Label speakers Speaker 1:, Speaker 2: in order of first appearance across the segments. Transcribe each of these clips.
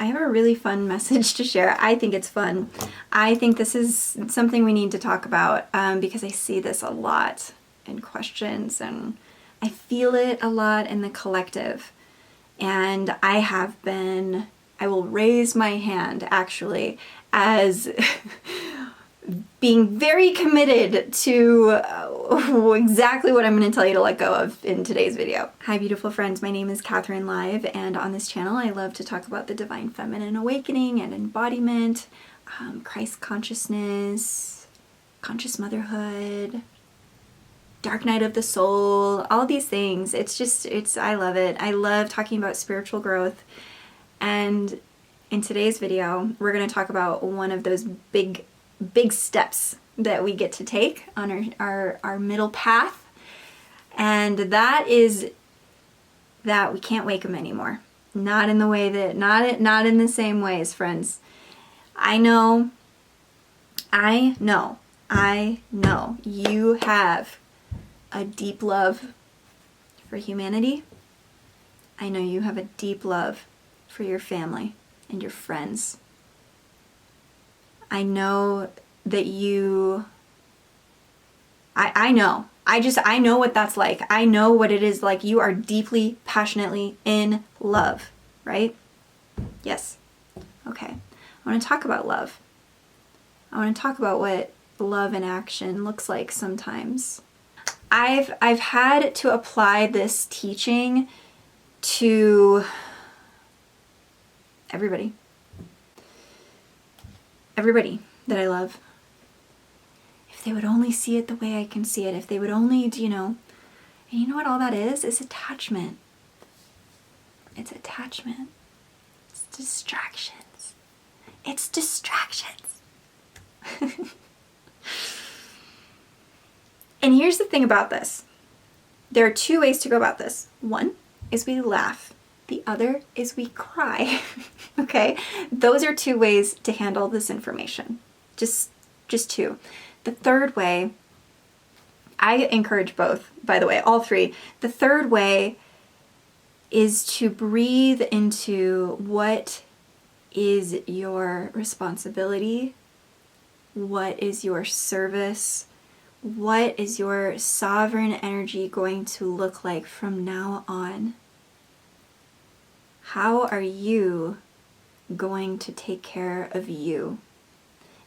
Speaker 1: I have a really fun message to share. I think it's fun. I think this is something we need to talk about because I see this a lot in questions and I feel it a lot in the collective. And I will raise my hand actually as being very committed to exactly what I'm going to tell you to let go of in today's video. Hi beautiful friends, my name is Katherine Live, and on this channel I love to talk about the divine feminine awakening and embodiment, Christ consciousness, conscious motherhood, dark night of the soul, all these things. I love it. I love talking about spiritual growth. And in today's video, we're going to talk about one of those big steps that we get to take on our middle path. And that is that we can't wake them anymore. Not in the way that, not in the same ways, friends. I know you have a deep love for humanity. I know you have a deep love for your family and your friends. I know that I know what that's like. I know what it is like. You are deeply, passionately in love, right? Yes. Okay. I want to talk about love. I want to talk about what love in action looks like sometimes. I've had to apply this teaching to everybody that I love. If they would only see it the way I can see it, if they would only, and you know what all that is? It's attachment. It's attachment. It's distractions. It's distractions. And here's the thing about this. There are two ways to go about this. One is we laugh. The other is we cry. Okay? Those are two ways to handle this information. Just two. The third way, I encourage both, by the way, all three. The third way is to breathe into what is your responsibility, what is your service, what is your sovereign energy going to look like from now on? How are you going to take care of you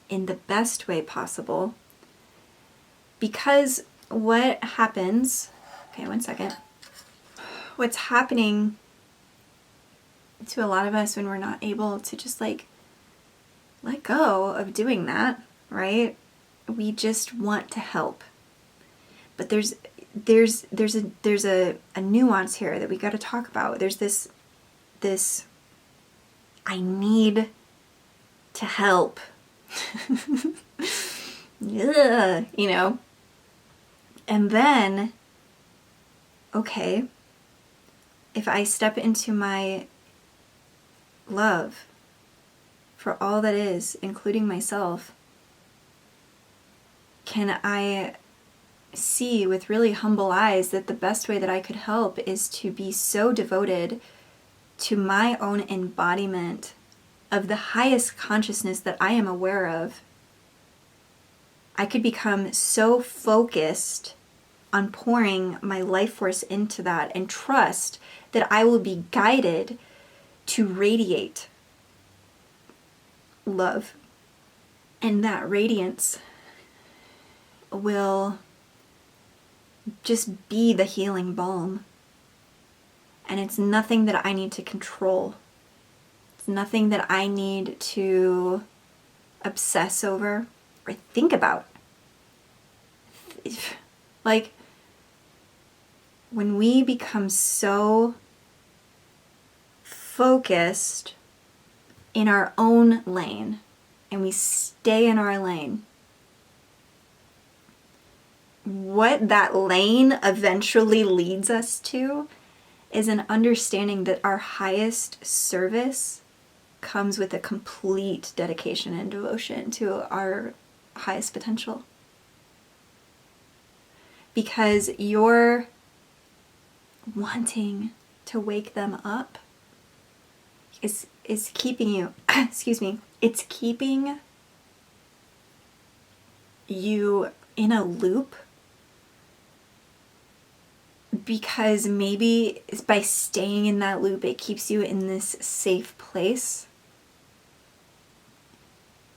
Speaker 1: in the best way possible? Because what happens, okay, one second. What's happening to a lot of us when we're not able to just like let go of doing that, right? We just want to help. But there's a nuance here that we got to talk about. There's this I need to help. Ugh, And then, okay, if I step into my love for all that is, including myself, can I see with really humble eyes that the best way that I could help is to be so devoted to my own embodiment of the highest consciousness that I am aware of. I could become so focused on pouring my life force into that and trust that I will be guided to radiate love. And that radiance will just be the healing balm. And it's nothing that I need to control. It's nothing that I need to obsess over or think about. Like, when we become so focused in our own lane and we stay in our lane, what that lane eventually leads us to is an understanding that our highest service comes with a complete dedication and devotion to our highest potential. Because you're wanting to wake them up, is keeping you, excuse me, it's keeping you in a loop, because maybe by staying in that loop, it keeps you in this safe place.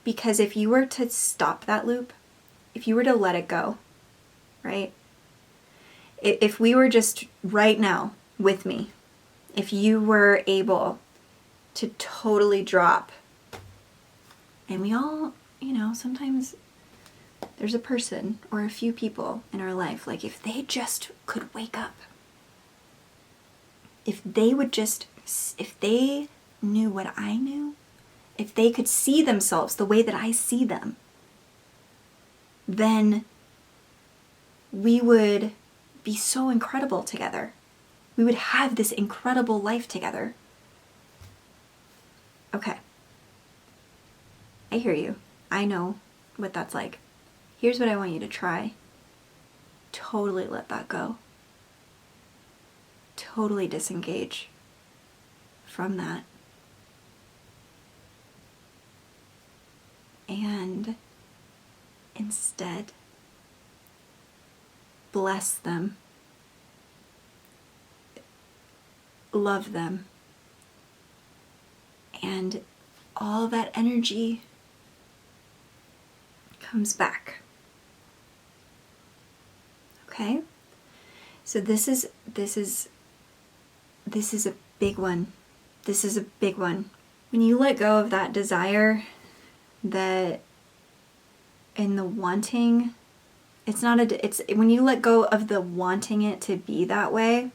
Speaker 1: Because if you were to stop that loop, if you were to let it go, right? If we were just right now with me, if you were able to totally drop, and we all, sometimes there's a person or a few people in our life, like if they just could wake up, if they knew what I knew, if they could see themselves the way that I see them, then we would be so incredible together. We would have this incredible life together. Okay. I hear you. I know what that's like. Here's what I want you to try. Totally let that go. Totally disengage from that. And instead, bless them, love them, and all that energy comes back. Okay? So this is a big one. This is a big one. When you let go of that desire, that in the wanting, it's when you let go of the wanting it to be that way,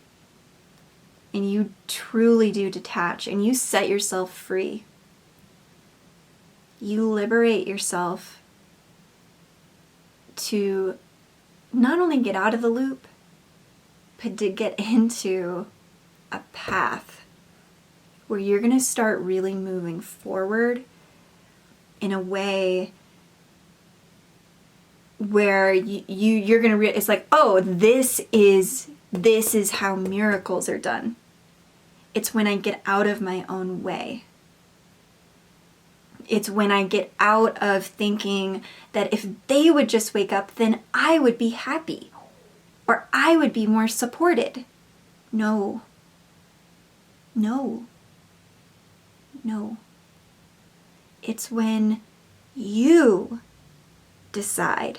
Speaker 1: and you truly do detach and you set yourself free, you liberate yourself to not only get out of the loop, but to get into a path where you're going to start really moving forward in a way where you're going to it's like, oh, this is how miracles are done. It's when I get out of my own way. It's when I get out of thinking that if they would just wake up, then I would be happy, or I would be more supported. No. It's when you decide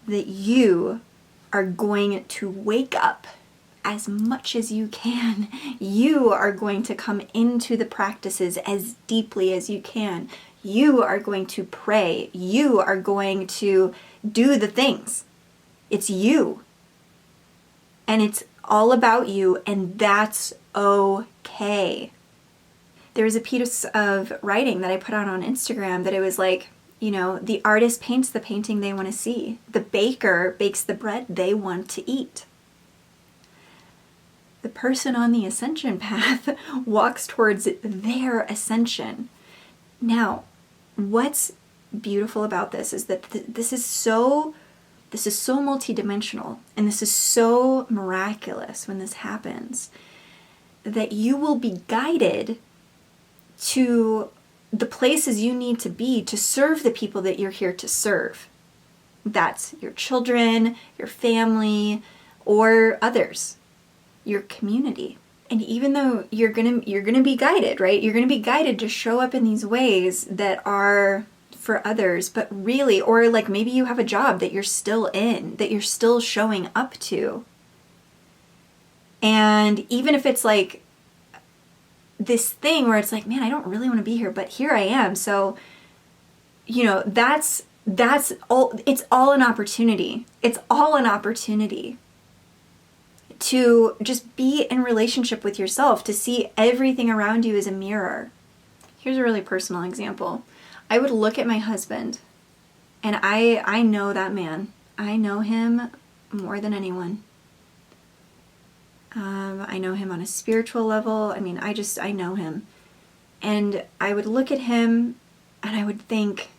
Speaker 1: that you are going to wake up as much as you can. You are going to come into the practices as deeply as you can. You are going to pray. You are going to do the things. It's you. And it's all about you, and that's okay. There was a piece of writing that I put out on Instagram that it was like, the artist paints the painting they want to see. The baker bakes the bread they want to eat. The person on the ascension path walks towards their ascension. Now, what's beautiful about this is that this is so multidimensional, and this is so miraculous when this happens, that you will be guided to the places you need to be to serve the people that you're here to serve. That's your children, your family, or others, your community. And even though you're gonna be guided, right? You're gonna be guided to show up in these ways that are for others, but really, or like maybe you have a job that you're still in, that you're still showing up to. And even if it's like this thing where it's like, man, I don't really want to be here, but here I am. So, that's all, it's all an opportunity. It's all an opportunity to just be in relationship with yourself, to see everything around you as a mirror. Here's a really personal example. I would look at my husband, and I know that man. I know him more than anyone. I know him on a spiritual level. I mean, I know him. And I would look at him and I would think,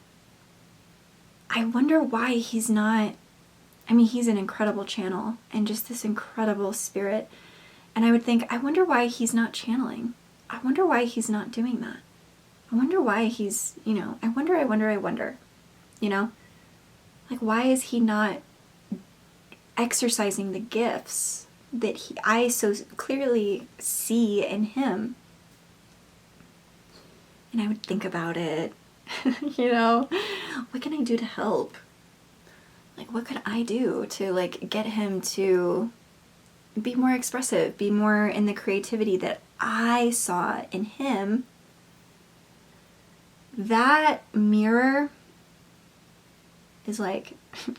Speaker 1: I wonder why he's not, he's an incredible channel and just this incredible spirit. And I would think, I wonder why he's not channeling. I wonder why he's not doing that. I wonder why he's, I wonder, like, why is he not exercising the gifts that I so clearly see in him? And I would think about it, what can I do to help? Like, what could I do to, like, get him to be more expressive, be more in the creativity that I saw in him? That mirror is like,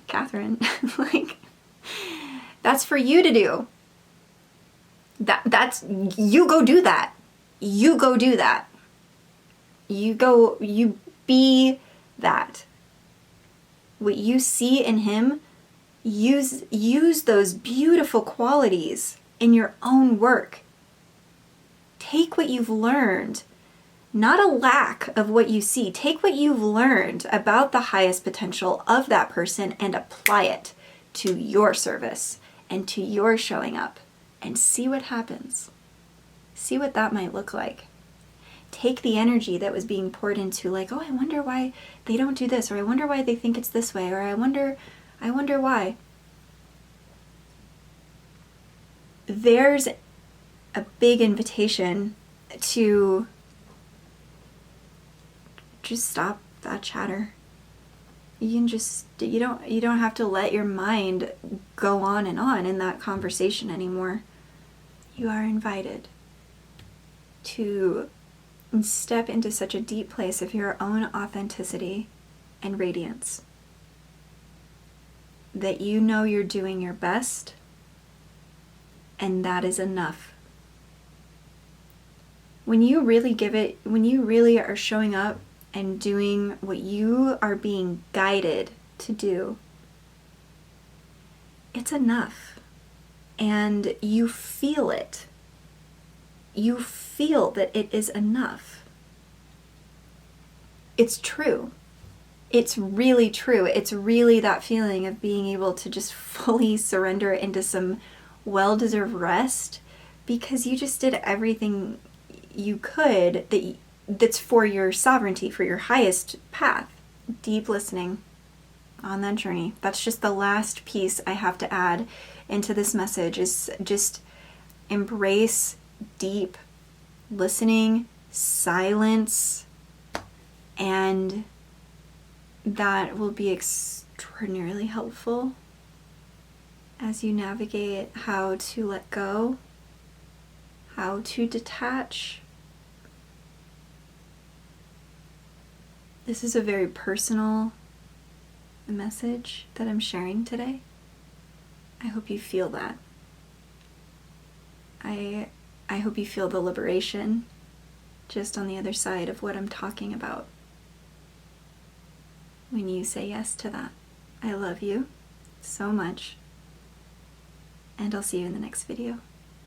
Speaker 1: Katherine, like, that's for you to do. That's, you go do that. You go do that. You be that. What you see in him, use those beautiful qualities in your own work. Take what you've learned, not a lack of what you see. Take what you've learned about the highest potential of that person and apply it to your service and to your showing up, and see what happens. See what that might look like. Take the energy that was being poured into, like, oh, I wonder why they don't do this, or I wonder why they think it's this way, or I wonder why. There's a big invitation to just stop that chatter. You don't have to let your mind go on in that conversation anymore. You are invited to step into such a deep place of your own authenticity and radiance that you know you're doing your best, and that is enough. When you really when you really are showing up and doing what you are being guided to do, it's enough. And you feel it. You feel that it is enough. It's true. It's really true. It's really that feeling of being able to just fully surrender into some well-deserved rest because you just did everything you could that's for your sovereignty, for your highest path. Deep listening on that journey. That's just the last piece I have to add into this message, is just embrace deep listening, silence, and that will be extraordinarily helpful as you navigate how to let go, how to detach. This is a very personal message that I'm sharing today. I hope you feel that. I hope you feel the liberation just on the other side of what I'm talking about when you say yes to that. I love you so much, and I'll see you in the next video.